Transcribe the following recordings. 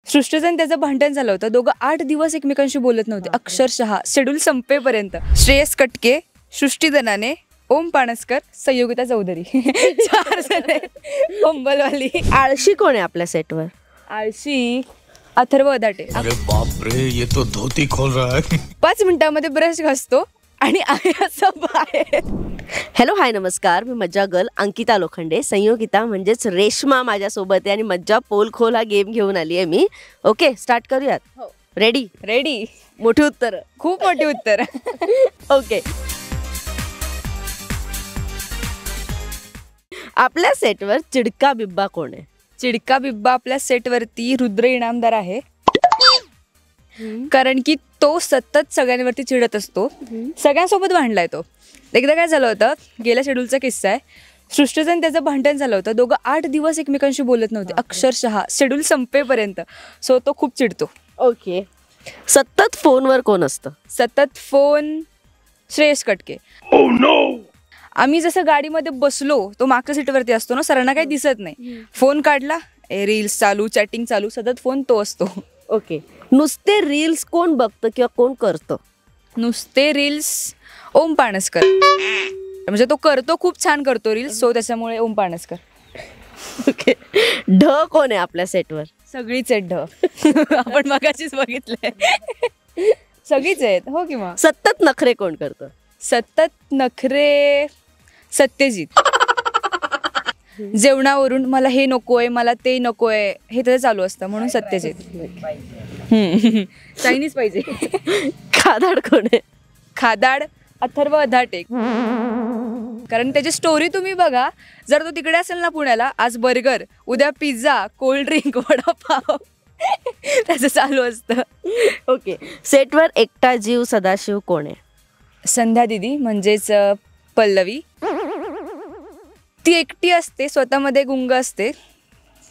सृष्टीचं आणि त्याचं भांडण झालं होतं. दोघं 8 दिवस एकमेकांशी बोलत नव्हते, अक्षरशः शेड्यूल संपेपर्यंत. श्रेयस कटके, सृष्टी दनाने, ओम पाणसकर, संयोगिता चौधरी 4 जण पंबलवाली. आळशी कोण आहे आपल्या सेटवर? आळशी अथर्व अदाटे. अरे बाप रे, ये तो धोती खोल रहा है. 5 मिनिटांमध्ये ब्रश घासतो आणि आहे असं बाहेर. हॅलो हाय नमस्कार, मी मज्जा गर्ल अंकिता लोखंडे. संयोगिता म्हणजेच रेश्मा माझ्यासोबत आहे आणि मज्जा पोल खोल हा गेम घेऊन आली आहे मी. ओके, स्टार्ट करूयात. रेडी? रेडी. मोठी उत्तर, खूप मोठी उत्तर. ओके. आपल्या सेटवर चिडका बिब्बा कोण आहे? चिडका बिब्बा आपल्या सेटवरती रुद्र इनामदार आहे. कारण की तो सतत सगळ्यांवरती चिडत असतो, सगळ्यांसोबत भांडलाय तो. एकदा काय झालं होतं, गेल्या शेड्यूलचा किस्सा आहे. सृष्टीचं आणि त्याचं भांडण झालं होतं. दोघं 8 दिवस एकमेकांशी बोलत नव्हते, अक्षरशः शेड्यूल संपेपर्यंत. सो तो खूप चिडतो. ओके. सतत फोनवर कोण असतं? सतत फोन श्रेयस कटके. आम्ही जसं गाडीमध्ये बसलो, तो मागच्या सीटवरती असतो ना, सरांना काही दिसत नाही. फोन काढला, रील्स चालू, चॅटिंग चालू, सतत फोन तो असतो. ओके. नुसते रील्स कोण बघतं किंवा कोण करतं? नुसते रील्स ओम पाणसकर. म्हणजे तो करतो, खूप छान करतो रील्स, सो त्याच्यामुळे ओम पाणसकर. ओके. ढ कोण आहे आपल्या सेटवर? सगळीच आहेत ढ. आपण मगाशीच बघितलंय. सगळीच आहेत, हो की मग. सतत नखरे कोण करतं? सतत नखरे सत्यजित. जेवणावरून मला हे नकोय, मला ते नकोय, हे त्याचं चालू असतं, म्हणून सत्यजित. चायनीज पाहिजे. खादाड कोण आहे? खादाड अथर्व अधाटे. कारण त्याची स्टोरी तुम्ही बघा, जर तो तिकडे असेल ना पुण्याला, आज बर्गर, उद्या पिझ्झा, कोल्ड्रिंक, वडापाव त्याचं चालू असतं. ओके. सेटवर एकटा जीव सदाशिव कोण आहे? संध्या दिदी म्हणजेच पल्लवी. ती एकटी असते, स्वतःमध्ये गुंग असते.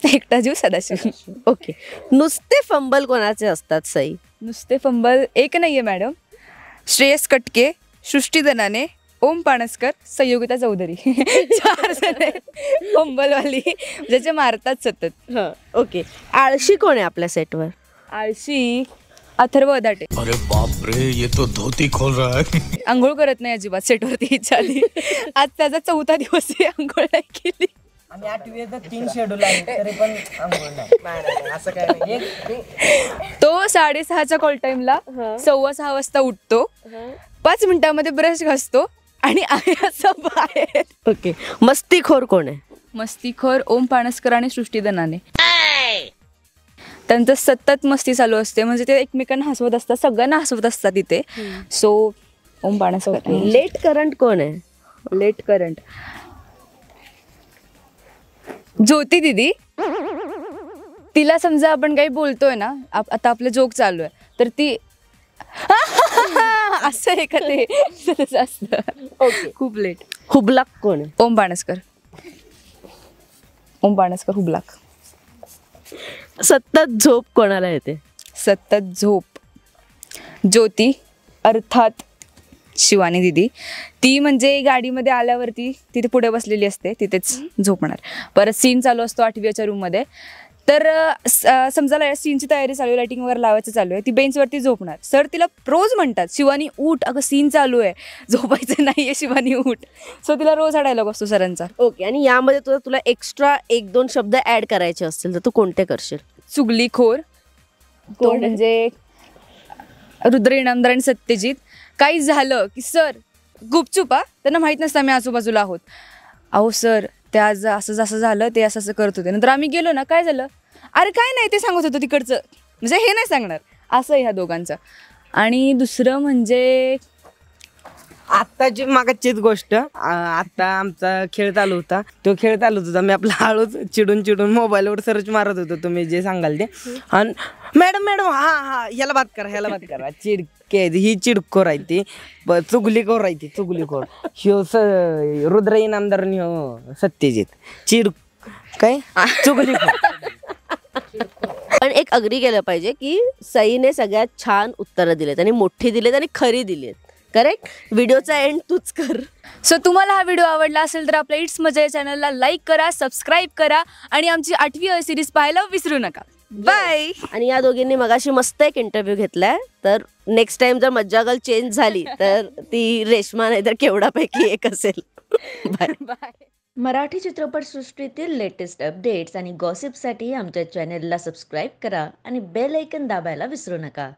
एकटा जीव सदाशिव. ओके. नुसते फंबल कोणाचे असतात सई? नुसते फंबल एक नाहीये मॅडम. श्रेयस कटके, सृष्टी दनाने, ओम पाणसकर, संयोगिता चौधरी 4 जण फंबलवाली, ज्याचे मारतात सतत. ओके. आळशी कोण आहे आपल्या सेटवर? आळशी अथर्व अदाटे. अरे बाप रे, ये तो धोती खोल रहा है. आंघोळ करत नाही अजिबात सेटवरती. इच्छा आली. आज त्याचा 4था दिवस आहे, आंघोळ नाही केली. आणि 8वीचा 3 शेड्यूल आहे, तरी पण आंघोळ नाही. असं काय नाही. तो 6:30च्या कॉल टाइमला 6:15 वाजता उठतो, 5 मिनिटांमध्ये ब्रश घासतो आणि आहे असं बाहेर. ओके. मस्तीखोर कोण आहे? मस्तीखोर ओम पाणसकर आणि सृष्टी दनाने. त्यांचं सतत मस्ती चालू असते, म्हणजे ते एकमेकांना हसवत असतात, सगळ्यांना हसवत असतात तिथे. सो ओम पाणसकर. लेट करंट कोण आहे? लेट करंट ज्योती दिदी. तिला समजा आपण काही बोलतोय ना, आता आपलं जोक चालू आहे, तर ती असं आहे का ते असतं. ओके. खूप लेट. हुबलाक कोण आहे? ओम पाणसकर. ओम पाणसकर हुबलाक. सतत झोप कोणाला येते? सतत झोप ज्योती, अर्थात शिवानी दिदी. ती म्हणजे गाडीमध्ये आल्यावरती तिथे पुढे बसलेली असते, तिथेच झोपणार. परत सीन चालू असतो 8वीच्या रूममध्ये. तर समजा सीनची तयारी चालू आहे, लायटिंग वगैरे लावायचं चालू आहे, ती बेंचवरती झोपणार. सर तिला रोज म्हणतात, शिवानी उठ, अगं सीन चालू आहे, झोपायचं नाहीये, शिवानी उठ. सो तिला रोज हा डायलॉग असतो सरांचा. ओके. आणि यामध्ये तुला एक्स्ट्रा 1-2 शब्द ऍड करायचे असतील तर तू कोणते करशील? चुगलीखोर, तो म्हणजे रुद्र इनामदार आणि सत्यजित. काही झालं की सर गुपचूप, त्यांना माहित नसतं आम्ही आजूबाजूला आहोत. अहो सर, ते आज असं असं झालं, ते असं असं करत होते. नंतर आम्ही गेलो ना, काय झालं, अरे काय नाही, ते सांगत होतं तिकडचं, म्हणजे हे नाही सांगणार. असं ह्या दोघांचं. आणि दुसरं म्हणजे आत्ताची मागचीच गोष्ट, आता आमचा खेळ चालू होता, तो खेळ चालूच होता. मी आपला हळूच चिडून मोबाईलवर सर्च मारत होतो, तुम्ही जे सांगाल ते. आणि मॅडम हा ह्याला बात करा. चिडके, ही चिडखोर आहे ती, चुगलीखोर आहे ती, चुगलीखोर. ह्यो रुद्र इनामदार आणि ह्यो सत्यजित. काय चुगलीखोर. पण एक अग्री केलं पाहिजे की सईने सगळ्यात छान उत्तरं दिलेत आणि मोठी दिलेत आणि खरी दिलीत. करेक्ट. व्हिडिओचा एंड तूच कर. सो तुम्हाला हा व्हिडिओ आवडला असेल तर आपल्या इट्स मजा या चॅनलला लाईक करा, सबस्क्राईब करा आणि आमची 8वी सिरीज पाहायला विसरू नका. बाय. आणि या दोघींनी मगाशी मस्त एक इंटरव्ह्यू घेतलाय, तर नेक्स्ट टाइम जर मज्जा गर्ल चेंज झाली तर ती रेश्मा नाही तर केवढापैकी एक असेल. बाय. मराठी चित्रपटसृष्टीतील लेटेस्ट अपडेट्स आणि गॉसिपसाठी आमच्या चॅनेलला सबस्क्राईब करा आणि बेल ऐकन दाबायला विसरू नका.